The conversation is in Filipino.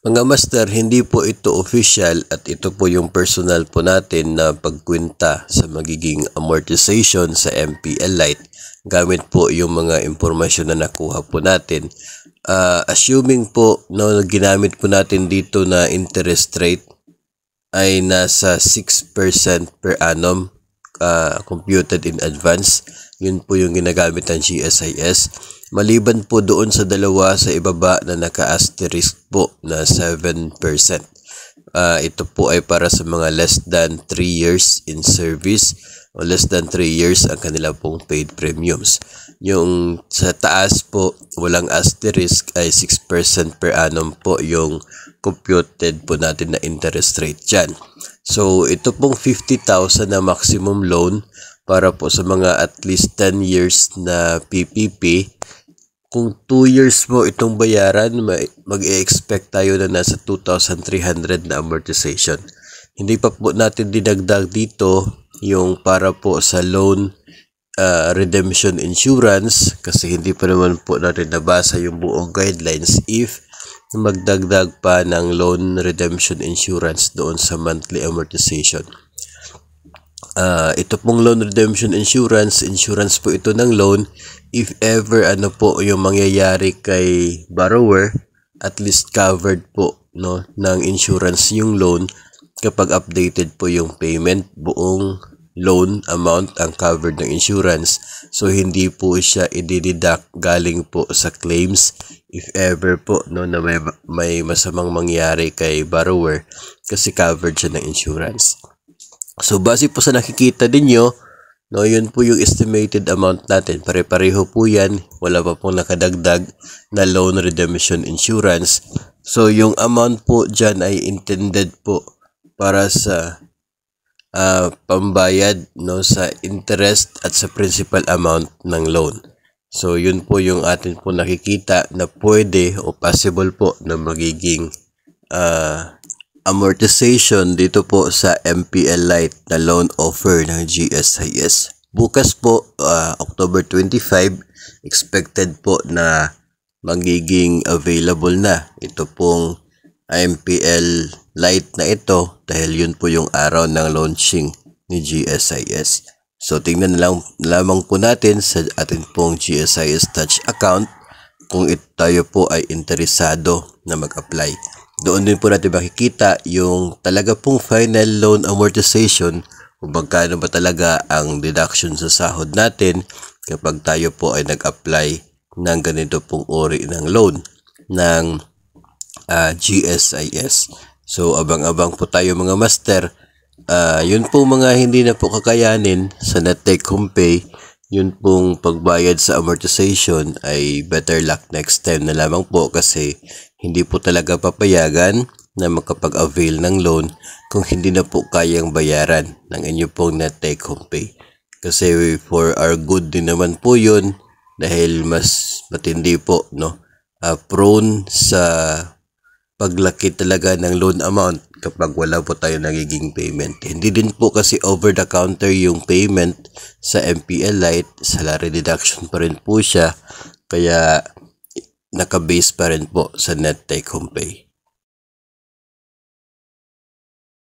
Mga master, hindi po ito official at ito po yung personal po natin na pagkwenta sa magiging amortization sa MPL Lite gamit po yung mga impormasyon na nakuha po natin. Assuming po no, ginamit po natin dito na interest rate ay nasa 6% per annum computed in advance. Yun po yung ginagamit ng GSIS. Maliban po doon sa dalawa sa ibaba na naka-asterisk po na 7%. Ito po ay para sa mga less than 3 years in service o less than 3 years ang kanila pong paid premiums. Yung sa taas po, walang asterisk ay 6% per annum po yung computed po natin na interest rate dyan. So, ito pong 50,000 na maximum loan para po sa mga at least 10 years na PPP. Kung 2 years mo itong bayaran, mag-e-expect tayo na nasa 2,300 na amortization. Hindi pa po natin dinagdag dito yung para po sa loan redemption insurance kasi hindi pa naman po natin nabasa yung buong guidelines if magdagdag pa ng loan redemption insurance doon sa monthly amortization. Ito pong loan redemption insurance po ito ng loan if ever ano po yung mangyayari kay borrower, at least covered po no ng insurance yung loan kapag updated po yung payment, buong loan amount ang covered ng insurance. So hindi po siya i-deduct galing po sa claims if ever po no na may masamang mangyari kay borrower kasi covered siya ng insurance. So base po sa nakikita ninyo, no, yun po yung estimated amount natin. Pare-pareho po yan. Wala pa pong nakadagdag na loan redemption insurance. So yung amount po dyan ay intended po para sa pambayad no sa interest at sa principal amount ng loan. So yun po yung atin po nakikita na pwede o possible po na magiging amortization dito po sa MPL Lite na loan offer ng GSIS. Bukas po, October 25, expected po na magiging available na ito pong MPL Lite na ito dahil yun po yung araw ng launching ni GSIS. So tingnan lamang po natin sa atin pong GSIS Touch account kung tayo po ay interesado na mag-apply. Doon din po natin makikita yung talaga pong final loan amortization kung magkano ba talaga ang deduction sa sahod natin kapag tayo po ay nag-apply ng ganito pong uri ng loan ng GSIS. So abang-abang po tayo mga master. Yun po mga hindi na po kakayanin sa net take home pay, yun pong pagbayad sa amortization ay better luck next time na lamang po kasi hindi po talaga papayagan na makapag-avail ng loan kung hindi na po kayang bayaran ng inyo pong net take home pay. Kasi for our good din naman po yun dahil mas matindi po no, prone sa paglaki talaga ng loan amount kapag wala po tayo nagiging payment. Hindi din po kasi over the counter yung payment sa MPL Lite, salary deduction pa rin po siya kaya naka-base pa rin po sa net take home pay.